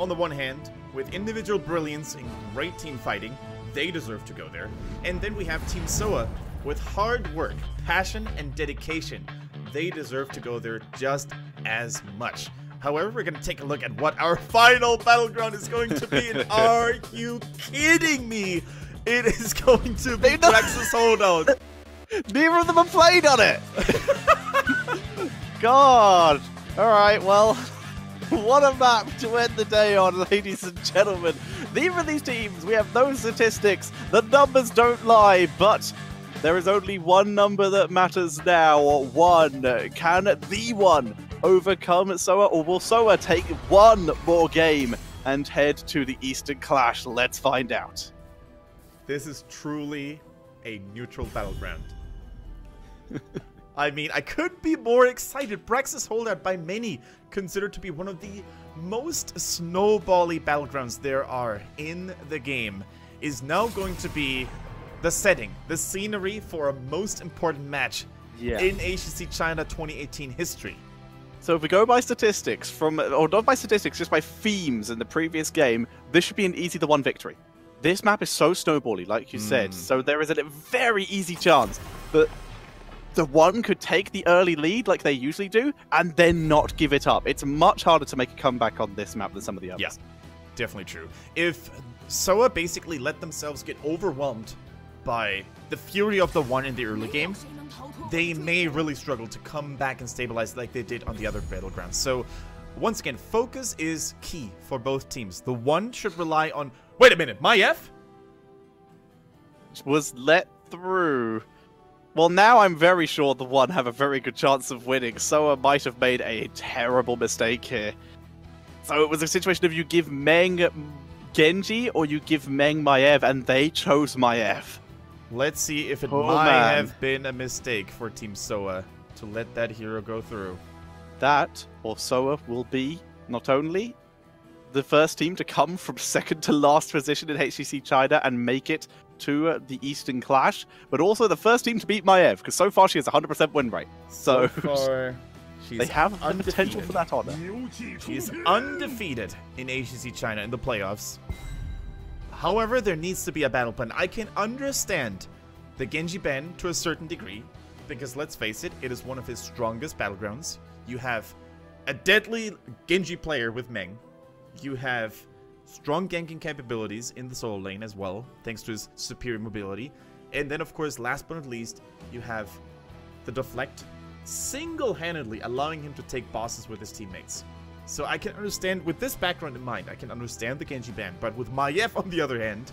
on the one hand, with individual brilliance and great team fighting, they deserve to go there. And then we have Team Soa with hard work, passion, and dedication. They deserve to go there just as much. However, we're going to take a look at what our final battleground is going to be. And are you kidding me? It is going to be Praxis Holdout. Neither of them have played on it. God. All right, well, what a map to end the day on, ladies and gentlemen. Neither of these teams, we have no statistics. The numbers don't lie, but there is only one number that matters now. One. Can TheOne overcome Soa, or will Soa take one more game and head to the Eastern Clash? Let's find out. This is truly a neutral battleground. I mean, I couldn't be more excited. Praxis Holdout, by many, considered to be one of the most snowbally battlegrounds there are in the game, is now going to be the setting, the scenery for a most important match in HGC China 2018 history. So if we go by statistics, or not by statistics, just by themes in the previous game, this should be an easy TheOne victory. This map is so snowbally, like you said, so there is a very easy chance that TheOne could take the early lead like they usually do, and then not give it up. It's much harder to make a comeback on this map than some of the others. Yeah, definitely true. If Soa basically let themselves get overwhelmed by the fury of TheOne in the early game, they may really struggle to come back and stabilize like they did on the other battlegrounds. So, once again, focus is key for both teams. TheOne should rely on... Wait a minute, my F? Was let through. Well, now I'm very sure TheOne have a very good chance of winning. Soa might have made a terrible mistake here. So it was a situation of you give Meng Genji or you give Meng Maiev, and they chose Maiev. Let's see if it might have been a mistake for Team Soa to let that hero go through. That, or Soa, will be not only the first team to come from second to last position in HGC China and make it to the Eastern Clash, but also the first team to beat Maiev, because so far she has a 100% win rate. So far, they have the potential for that honor. She's undefeated in HGC China in the playoffs. However, there needs to be a battle plan. I can understand the Genji ban to a certain degree, because let's face it, it is one of his strongest battlegrounds. You have a deadly Genji player with Meng. You have strong ganking capabilities in the solo lane as well, thanks to his superior mobility. And then, of course, last but not least, you have the deflect, single-handedly allowing him to take bosses with his teammates. So I can understand, with this background in mind, I can understand the Genji ban. But with Maiev, on the other hand,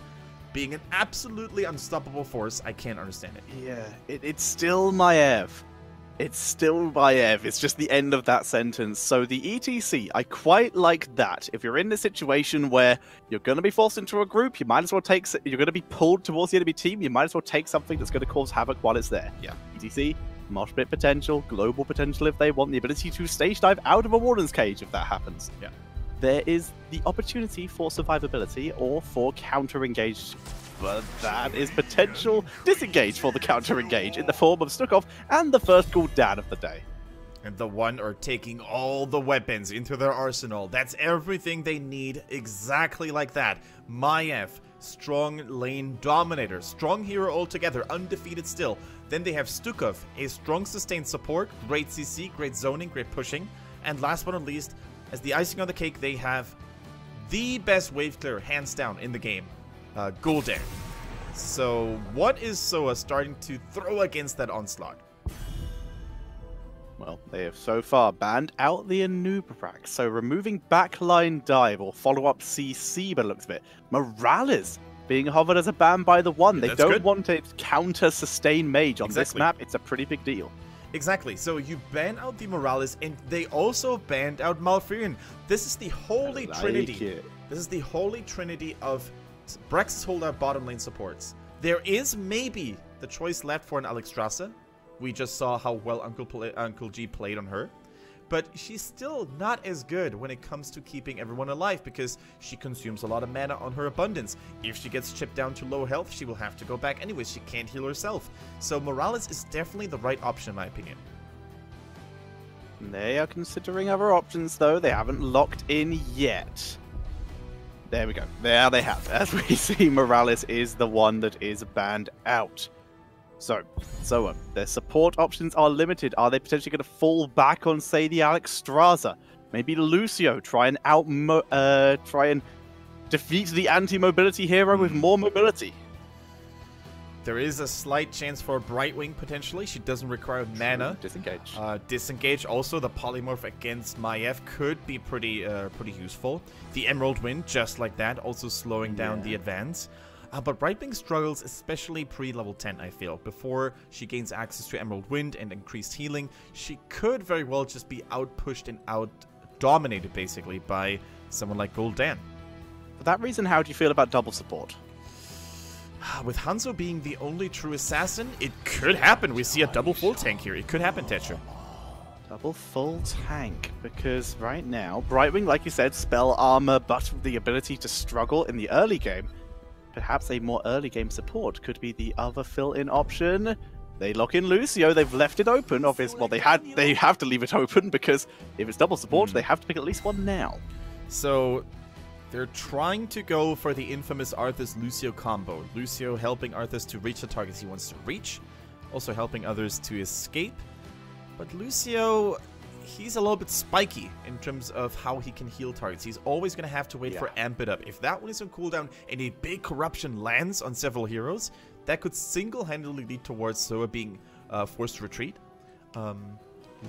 being an absolutely unstoppable force, I can't understand it. Yeah, it's still Maiev. It's still Maiev. It's just the end of that sentence. So the ETC, I quite like that. If you're in a situation where you're going to be forced into a group, you might as well take... You're going to be pulled towards the enemy team, you might as well take something that's going to cause havoc while it's there. Yeah. ETC, mosh pit potential, global potential if they want, the ability to stage dive out of a warden's cage if that happens. Yeah. There is the opportunity for survivability or for counter-engage, but that is potential disengage for the counter-engage in the form of Stukov and the first cooldown of the day. And TheOne are taking all the weapons into their arsenal. That's everything they need, exactly like that. Maiev, strong lane dominator, strong hero altogether, undefeated still. Then they have Stukov, a strong sustained support, great CC, great zoning, great pushing. And last but not least, as the icing on the cake, they have the best wave clearer, hands down, in the game, Gul'dan. So what is Soa starting to throw against that onslaught? Well, they have so far banned out the Anubarak, so removing backline dive or follow-up CC by the looks of it. Morales being hovered as a ban by TheOne. They don't want a counter-sustain mage on this map. It's a pretty big deal. Exactly. So you ban out the Morales, and they also banned out Malfurion. This is the holy trinity. This is the holy trinity of Praxis Holdout bottom lane supports. There is maybe the choice left for an Alexstrasza. We just saw how well Uncle G played on her. But she's still not as good when it comes to keeping everyone alive, because she consumes a lot of mana on her abundance. If she gets chipped down to low health, she will have to go back anyways. She can't heal herself. So Morales is definitely the right option in my opinion. They are considering other options though. They haven't locked in yet. There we go. There they have. As we see, Morales is the one that is banned out. So their support options are limited. Are they potentially going to fall back on, say, the Alex Straza? Maybe Lucio, try and defeat the anti-mobility hero with more mobility. There is a slight chance for Brightwing, potentially. She doesn't require mana. Disengage. Disengage. Also, the polymorph against Maiev could be pretty useful. The Emerald Wind, just like that, also slowing down the advance. But Brightwing struggles, especially pre-level 10, I feel. Before she gains access to Emerald Wind and increased healing, she could very well just be outpushed and out-dominated, basically, by someone like Gul'dan. For that reason, how do you feel about double support? With Hanzo being the only true assassin, it could happen. We see a double full tank here. It could happen, Tetra. Double full tank, because right now, Brightwing, like you said, spell armor, but the ability to struggle in the early game. Perhaps a more early game support could be the other fill-in option. They lock in Lucio. They've left it open. Obviously, well, they have to leave it open because if it's double support, they have to pick at least one now. So they're trying to go for the infamous Arthas-Lucio combo. Lucio helping Arthas to reach the targets he wants to reach, also helping others to escape. But Lucio, he's a little bit spiky in terms of how he can heal targets. He's always going to have to wait for Amp It Up. If that one is on cooldown and a big corruption lands on several heroes, that could single-handedly lead towards Soa being forced to retreat.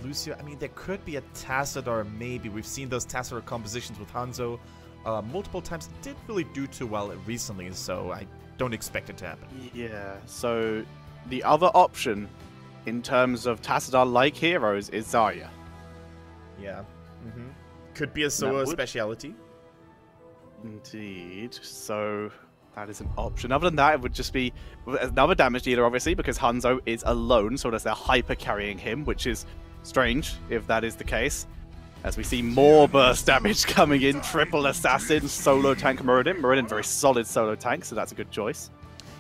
Lucio, I mean, there could be a Tassadar, maybe. We've seen those Tassadar compositions with Hanzo multiple times. It didn't really do too well recently, so I don't expect it to happen. Yeah, so the other option in terms of Tassadar-like heroes is Zarya. Yeah. Could be a Soa speciality. Indeed. So that is an option. Other than that, it would just be another damage dealer, obviously, because Hanzo is alone, so they're hyper carrying him, which is strange if that is the case. As we see more burst damage coming in, triple assassin, solo tank Muradin. Muradin, very solid solo tank, so that's a good choice.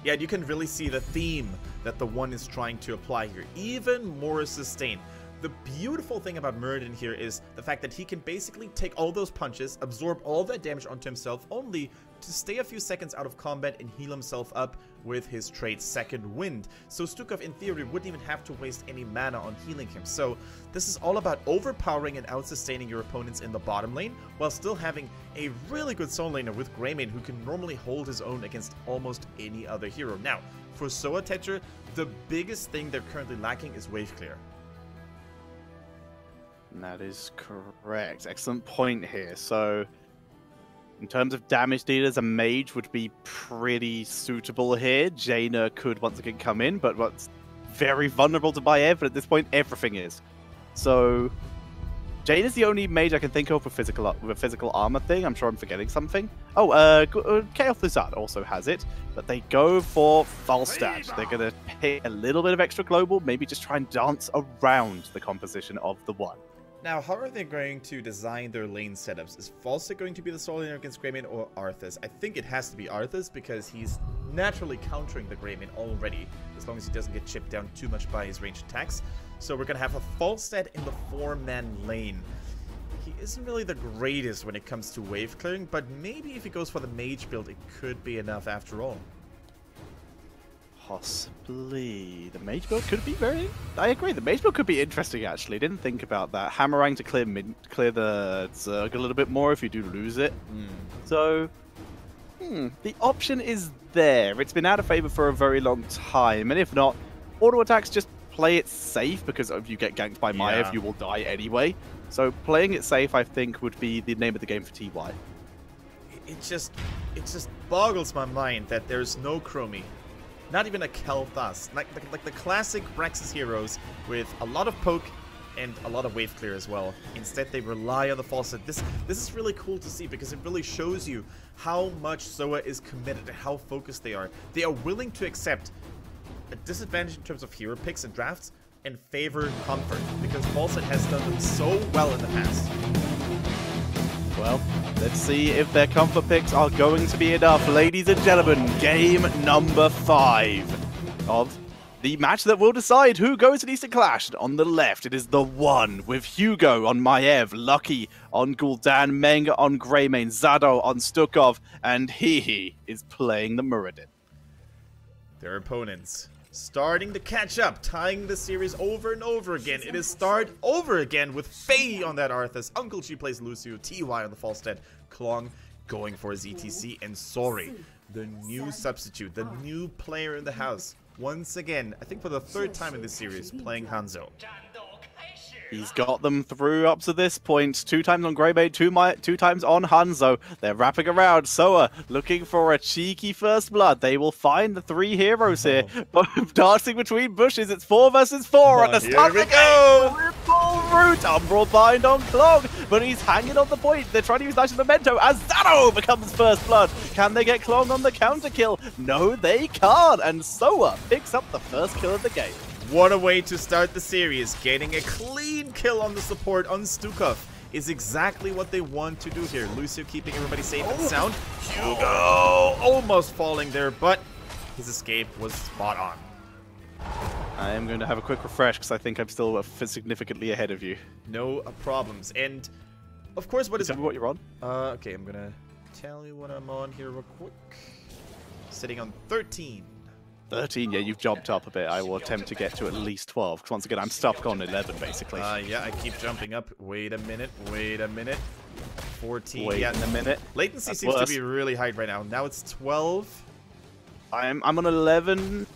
Yeah, you can really see the theme that TheOne is trying to apply here. Even more sustain. The beautiful thing about Muradin here is the fact that he can basically take all those punches, absorb all that damage onto himself, only to stay a few seconds out of combat and heal himself up with his trait Second Wind. So Stukov, in theory, wouldn't even have to waste any mana on healing him. So this is all about overpowering and outsustaining your opponents in the bottom lane, while still having a really good soul laner with Greymane, who can normally hold his own against almost any other hero. Now, for Soa Tetra, the biggest thing they're currently lacking is wave clear. That is correct. Excellent point here. So, in terms of damage dealers, a mage would be pretty suitable here. Jaina could once again come in, but what's very vulnerable to Maiev, but at this point, everything is. So, Jaina's the only mage I can think of with a physical armor thing. I'm sure I'm forgetting something. Oh, Chaos Lizard also has it, but they go for Falstad. They're going to pay a little bit of extra global, maybe just try and dance around the composition of TheOne. Now, how are they going to design their lane setups? Is Falstad going to be the solo laner against Greymane or Arthas? I think it has to be Arthas because he's naturally countering the Greymane already, as long as he doesn't get chipped down too much by his ranged attacks. So we're going to have a Falstad in the 4-man lane. He isn't really the greatest when it comes to wave clearing, but maybe if he goes for the mage build, it could be enough after all. Possibly. The mage build could be I agree, the mage build could be interesting, actually. Didn't think about that. Hammerang to clear the Zerg a little bit more if you do lose it. So, the option is there. It's been out of favor for a very long time, and if not, auto attacks, just play it safe, because if you get ganked by Maiev, you will die anyway. So playing it safe, I think, would be the name of the game for TY. It just boggles my mind that there's no Chromie. Not even a Kel'Thas. Like the classic Braxis heroes with a lot of poke and a lot of wave clear as well. Instead, they rely on the Falstad. This is really cool to see because it really shows you how much Soa is committed and how focused they are. They are willing to accept a disadvantage in terms of hero picks and drafts and favor comfort because Falstad has done them so well in the past. Well, let's see if their comfort picks are going to be enough. Ladies and gentlemen, game number 5 of the match that will decide who goes to Eastern Clash. On the left, it is TheOne with Hugo on Maiev, Lucky on Gul'dan, Meng on Greymane, Zado on Stukov, and he is playing the Muradin. Their opponents starting to catch up, tying the series over and over again. It is start over again with Faye on that Arthas, Uncle G plays Lucio, TY on the Falstad, Klong going for his ETC, and Sori, the new substitute, the new player in the house. Once again, I think for the third time in this series, playing Hanzo. He's got them through up to this point. 2 times on Greymane, 2 times on Hanzo. They're wrapping around. Soa looking for a cheeky first blood. They will find the 3 heroes here. Dancing between bushes. It's 4 versus 4 at the start of the game. Full route. Umbral bind on Clog, but he's hanging on the point. They're trying to use nice memento as Zaro becomes first blood. Can they get Clog on the counter kill? No, they can't. And Soa picks up the first kill of the game. What a way to start the series. Getting a clean kill on the support on Stukov is exactly what they want to do here. Lucio keeping everybody safe and sound. Hugo almost falling there, but his escape was spot on. I am going to have a quick refresh because I think I'm still significantly ahead of you. No problems. And of course, what is... Tell me what you're on. Okay, I'm going to tell you what I'm on here real quick. Sitting on 13. 13, yeah, you've jumped up a bit. I will attempt to get to at least 12, because once again, I'm stuck on 11, basically. Yeah, I keep jumping up. Wait a minute, wait a minute. 14, wait yeah. a minute. Latency seems to be really high right now. Now it's 12. I'm on 11.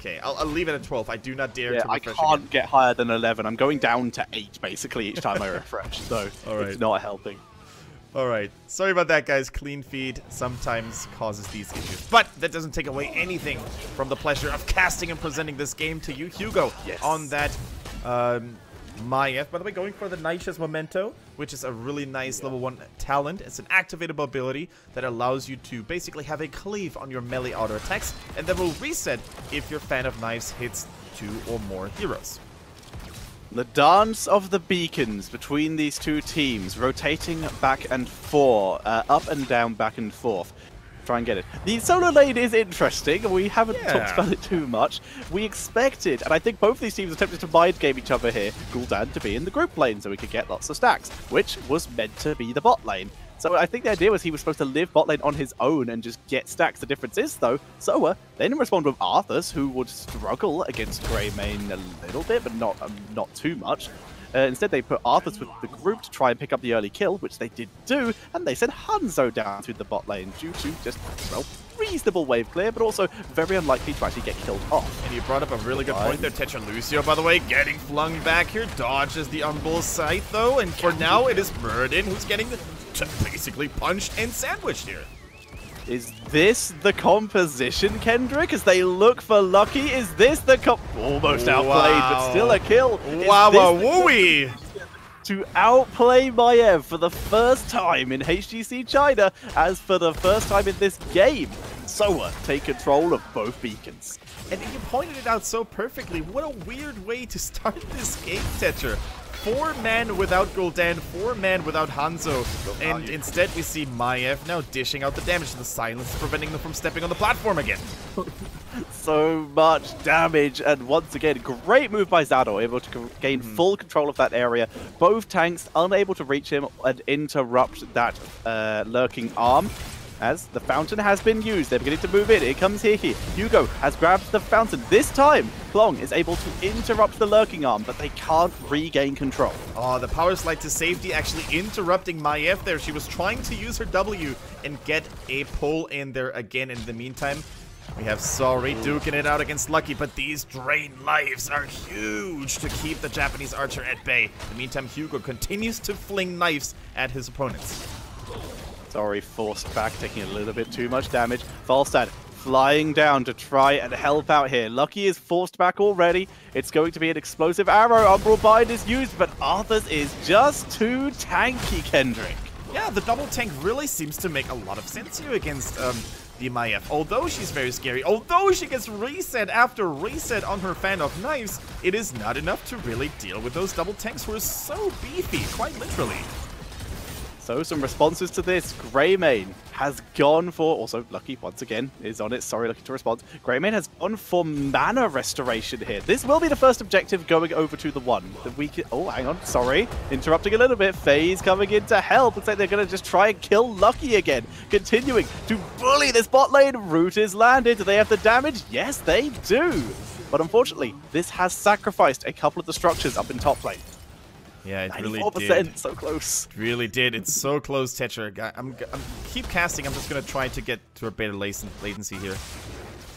Okay, I'll leave it at 12. I do not dare to refresh I can't again. get higher than 11. I'm going down to 8, basically, each time I refresh, so it's not helping. Alright, sorry about that, guys. Clean feed sometimes causes these issues. But that doesn't take away anything from the pleasure of casting and presenting this game to you, Hugo. Yes. On that Maiev. By the way, going for the Naisha's Memento, which is a really nice level 1 talent. It's an activatable ability that allows you to basically have a cleave on your melee auto attacks, and that will reset if your fan of knives hits 2 or more heroes. The dance of the beacons between these 2 teams, rotating back and forth, up and down, back and forth. Try and get it. The solo lane is interesting. We haven't talked about it too much. We expected, and I think both these teams attempted to mind game each other here, Gul'dan to be in the group lane so we could get lots of stacks, which was meant to be the bot lane. So I think the idea was he was supposed to live bot lane on his own and just get stacks. The difference is, though, Soa then respond with Arthas, who would struggle against Greymane a little bit, but not too much. Instead, they put Arthas with the group to try and pick up the early kill, which they did do, and they sent Hanzo down through the bot lane due to just, well, reasonable wave clear, but also very unlikely to actually get killed off. And you brought up a really good point there, Tetra Lucio, by the way, getting flung back here, dodges the Umbral Scythe, though, and for now, it is Muradin who's getting basically punched and sandwiched here. Is this the composition, Kendrick? As they look for Lucky, is this the almost outplayed, but still a kill? Wow-wooey! To outplay Maiev for the first time in HGC China, as for the first time in this game. Soa take control of both beacons. And you pointed it out so perfectly. What a weird way to start this game, Tetra. 4-man without Gul'dan, 4-man without Hanzo, and instead we see Maiev now dishing out the damage. The silence is preventing them from stepping on the platform again. So much damage, and once again, great move by Zado, able to gain full control of that area. Both tanks unable to reach him and interrupt that lurking arm. As the fountain has been used, they're beginning to move in. Here comes Hiki. Hugo has grabbed the fountain. This time, Klong is able to interrupt the lurking arm, but they can't regain control. Oh, the power slide to safety actually interrupting Maiev there. She was trying to use her W and get a pull in there again. In the meantime, we have Sori duking it out against Lucky, but these drain lives are huge to keep the Japanese archer at bay. In the meantime, Hugo continues to fling knives at his opponents. Sori forced back, taking a little bit too much damage. Falstad flying down to try and help out here. Lucky is forced back already. It's going to be an explosive arrow. Umbral Bind is used, but Arthas is just too tanky, Kendrick. Yeah, the double tank really seems to make a lot of sense here against the Maiev. Although she's very scary, although she gets reset after reset on her fan of knives, it is not enough to really deal with those double tanks who are so beefy, quite literally. So some responses to this. Greymane has gone for, also Lucky once again is on it, sorry Lucky to respond, Greymane has gone for mana restoration here. This will be the first objective going over to the one. That we can, oh hang on, sorry, interrupting a little bit, FaZe coming in to help. Looks like they're going to just try and kill Lucky again, continuing to bully this bot lane. Root is landed, do they have the damage? Yes they do, but unfortunately this has sacrificed a couple of the structures up in top lane. Yeah, it really 94%, did. so close. It really did. It's so close, Tetra. I'm keep casting. I'm just gonna try to get to a better latency here.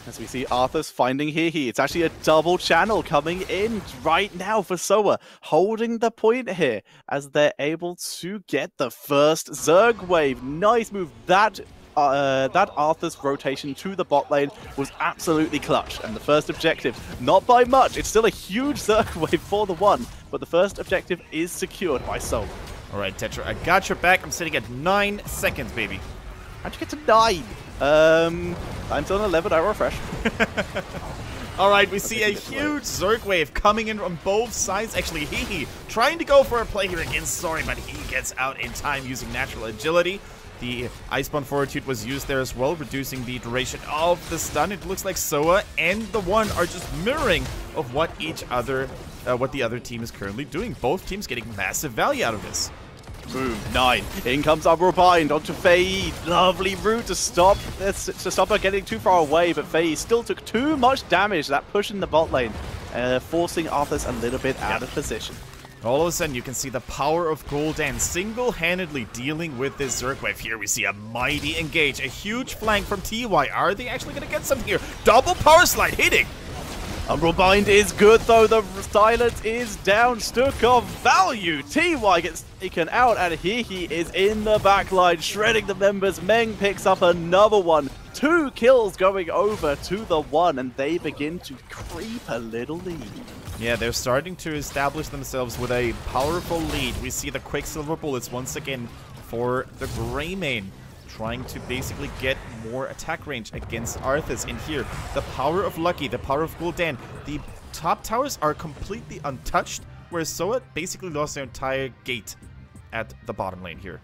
As we see Arthur's finding Hehe. It's actually a double channel coming in right now for Soa, holding the point here as they're able to get the first Zerg wave. Nice move. That Arthur's rotation to the bot lane was absolutely clutch. And the first objective, not by much, it's still a huge Zerg wave for the one, but the first objective is secured by Soul. All right, Tetra, I got your back. I'm sitting at 9 seconds, baby. How'd you get to 9? I'm still on 11, I refresh. All right, we see a huge Zerg wave coming in on both sides. Actually, Hehe trying to go for a play here against Sorry, but he gets out in time using natural agility. The Iceborne Fortitude was used there as well, reducing the duration of the stun. It looks like Soa and the One are just mirroring of what what the other team is currently doing. Both teams getting massive value out of this. Boom, 9. In comes Umbral Bind onto FaZe. Lovely route to stop her getting too far away, but FaZe still took too much damage, that push in the bot lane, forcing Arthas a little bit out of position. All of a sudden, you can see the power of Gul'dan single-handedly dealing with this Zerg wave. Here we see a mighty engage, a huge flank from TY. Are they actually going to get something here? Double power slide hitting! Umbral Bind is good though, the silence is down, stuck of value. TY gets taken out and Hehe is in the backline, shredding the members. Meng picks up another one. 2 kills going over to the one, and they begin to creep a little lead. Yeah, they're starting to establish themselves with a powerful lead. We see the Quicksilver bullets once again for the Greymane, trying to basically get more attack range against Arthas. And here, the power of Lucky, the power of Gul'dan. The top towers are completely untouched, whereas Soa basically lost their entire gate at the bottom lane here.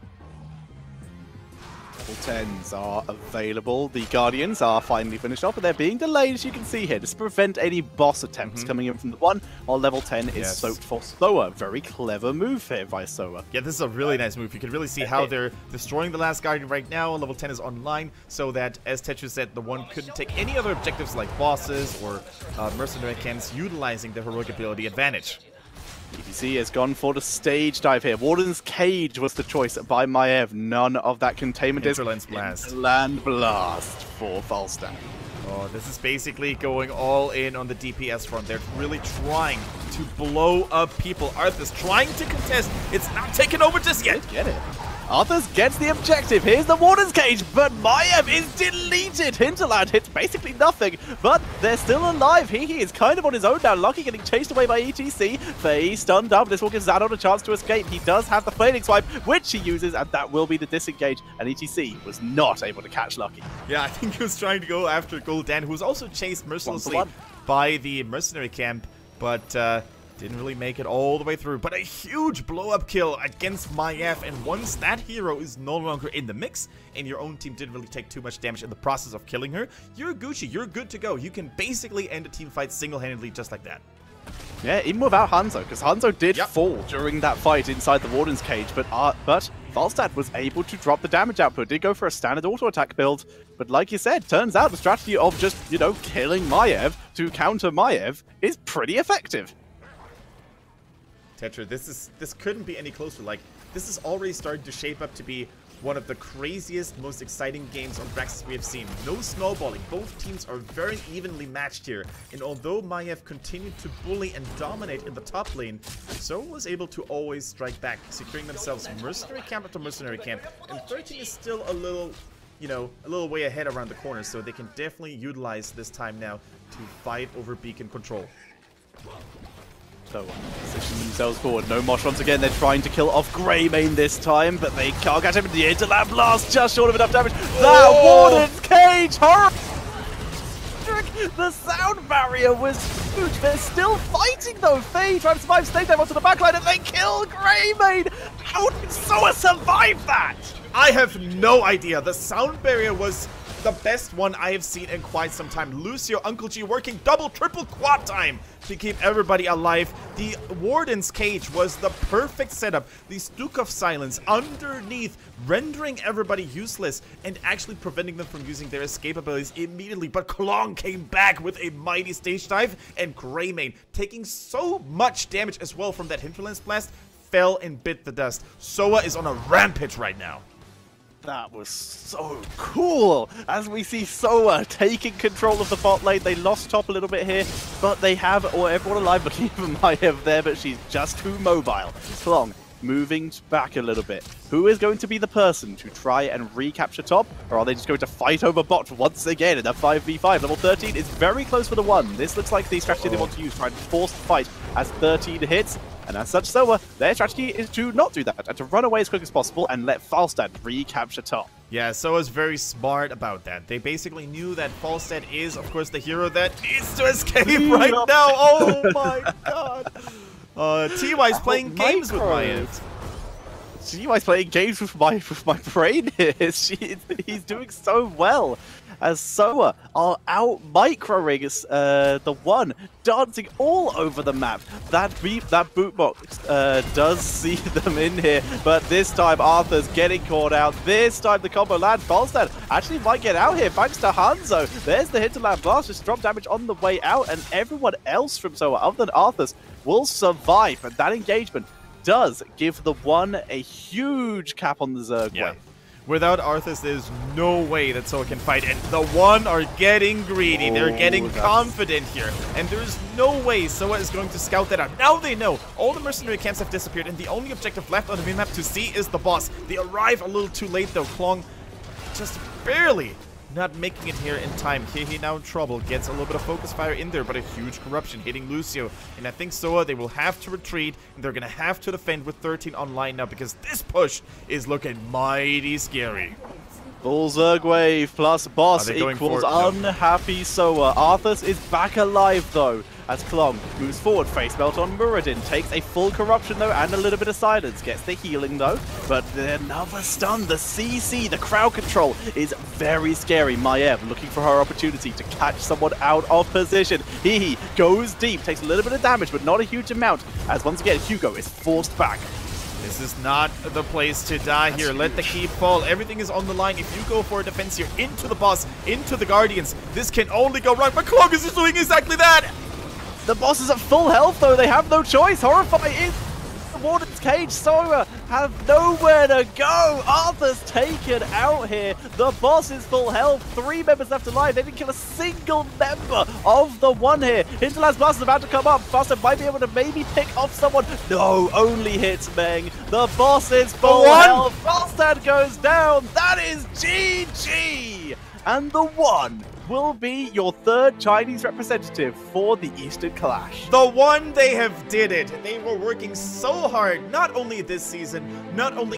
Level 10s are available. The Guardians are finally finished off, but they're being delayed, as you can see here, just to prevent any boss attempts coming in from the one, while level 10 is soaked for Soa. Very clever move here by Soa. Yeah, this is a really nice move. You can really see how they're destroying the last Guardian right now. Level 10 is online, so that, as Tetra said, the one couldn't take any other objectives like bosses or mercenary camps, utilizing the heroic ability advantage. EPC has gone for the stage dive here. Warden's Cage was the choice by Maiev. None of that containment is. Hinterland Blast. Hinterland Blast for Falstad. Oh, this is basically going all in on the DPS front. They're really trying to blow up people. Arthas trying to contest. It's not taken over just yet. Get it. Arthas gets the objective. Here's the Warden's Cage, but Maiev is deleted. Hinterland hits basically nothing, but they're still alive. Hehe is kind of on his own now. Lucky getting chased away by ETC. FaZe stunned up. This will give Zadon a chance to escape. He does have the Flaming Swipe, which he uses, and that will be the disengage. And ETC was not able to catch Lucky. Yeah, I think he was trying to go after Gul'dan, who was also chased mercilessly by the mercenary camp, but didn't really make it all the way through. But a huge blow-up kill against Maiev, and once that hero is no longer in the mix, and your own team didn't really take too much damage in the process of killing her, you're Gucci, you're good to go. You can basically end a team fight single-handedly just like that. Yeah, even without Hanzo, because Hanzo did fall during that fight inside the Warden's Cage, but Falstad was able to drop the damage output, did go for a standard auto-attack build, but like you said, turns out the strategy of just, you know, killing Maiev to counter Maiev is pretty effective. Tetra, this couldn't be any closer. Like, this is already starting to shape up to be one of the craziest, most exciting games on Braxis we have seen. No snowballing. Both teams are very evenly matched here. And although Maiev continued to bully and dominate in the top lane, So was able to always strike back, securing themselves mercenary camp after mercenary camp. And 13 is still a little, you know, a little way ahead around the corner, so they can definitely utilize this time now to fight over beacon control. So, position themselves forward. No Mosh once again. They're trying to kill off Greymane this time, but they can't catch him in the Interland Blast. Just short of enough damage. That Warden's Cage! The sound barrier was huge. They're still fighting though. Faye trying to survive, stay there onto the backline, and they kill Greymane. How did Soa survive that? I have no idea. The sound barrier was the best one I have seen in quite some time. Lucio, Uncle G working double, triple, quad time to keep everybody alive. The Warden's Cage was the perfect setup. The Stuke of Silence underneath, rendering everybody useless and actually preventing them from using their escape abilities immediately. But Klong came back with a mighty stage dive, and Greymane, taking so much damage as well from that Hinterlands Blast, fell and bit the dust. Soa is on a rampage right now. That was so cool, as we see Soa taking control of the bot lane. They lost top a little bit here, but they have everyone alive, but even Maiev there, but she's just too mobile. Klong moving back a little bit. Who is going to be the person to try and recapture top, or are they just going to fight over bot once again in a 5v5? Level 13 is very close for the one. This looks like the strategy they want to use, trying to force the fight as 13 hits. And as such, Soa, their strategy is to not do that, and to run away as quick as possible and let Falstad recapture top. Yeah, Soa's very smart about that. They basically knew that Falstad is, of course, the hero that needs to escape right now. Oh my god. TY's playing games with Maiev. TY's playing games with my brain here. He's doing so well. As Soa are out microing TheOne, dancing all over the map. That bootbox does see them in here, but this time Arthur's getting caught out. This time the combo lands. Falstad actually might get out here thanks to Hanzo. There's the Hinterland Blast, just drop damage on the way out, and everyone else from Soa, other than Arthur's, will survive. And that engagement does give TheOne a huge cap on the Zerg wave. Without Arthas, there's no way that Soa can fight, and TheOne are getting greedy. They're getting confident here, and there's no way Soa is going to scout that out. Now they know all the mercenary camps have disappeared, and the only objective left on the minimap to see is the boss. They arrive a little too late, though. Klong just barely not making it here in time. Hehe now in trouble, gets a little bit of focus fire in there, but a huge corruption hitting Lucio. And I think Soa, they will have to retreat, and they're going to have to defend with 13 online now, because this push is looking mighty scary. Full Zerg wave plus boss equals unhappy Soa. Arthas is back alive though, as Klong moves forward. Face melt on Muradin, takes a full corruption though and a little bit of silence. Gets the healing though, but another stun. The CC, the crowd control is very scary. Maiev looking for her opportunity to catch someone out of position. He goes deep, takes a little bit of damage, but not a huge amount, as once again Hugo is forced back. This is not the place to die here. Let the keep fall. Everything is on the line. If you go for a defense here into the boss, into the Guardians, this can only go wrong. But Klong is doing exactly that. The boss is at full health though. They have no choice. Horrify is the Warden's Cage. Soa have nowhere to go. Arthur's taken out here. The boss is full health. 3 members left alive. They didn't kill a single member of TheOne here. Hinterland's Blast is about to come up. Faster might be able to maybe pick off someone. No, only hits Meng. The boss is full health. Falstad goes down. That is GG. And TheOne will be your 3rd Chinese representative for the Eastern Clash. TheOne, they have did it. They were working so hard, not only this season, not only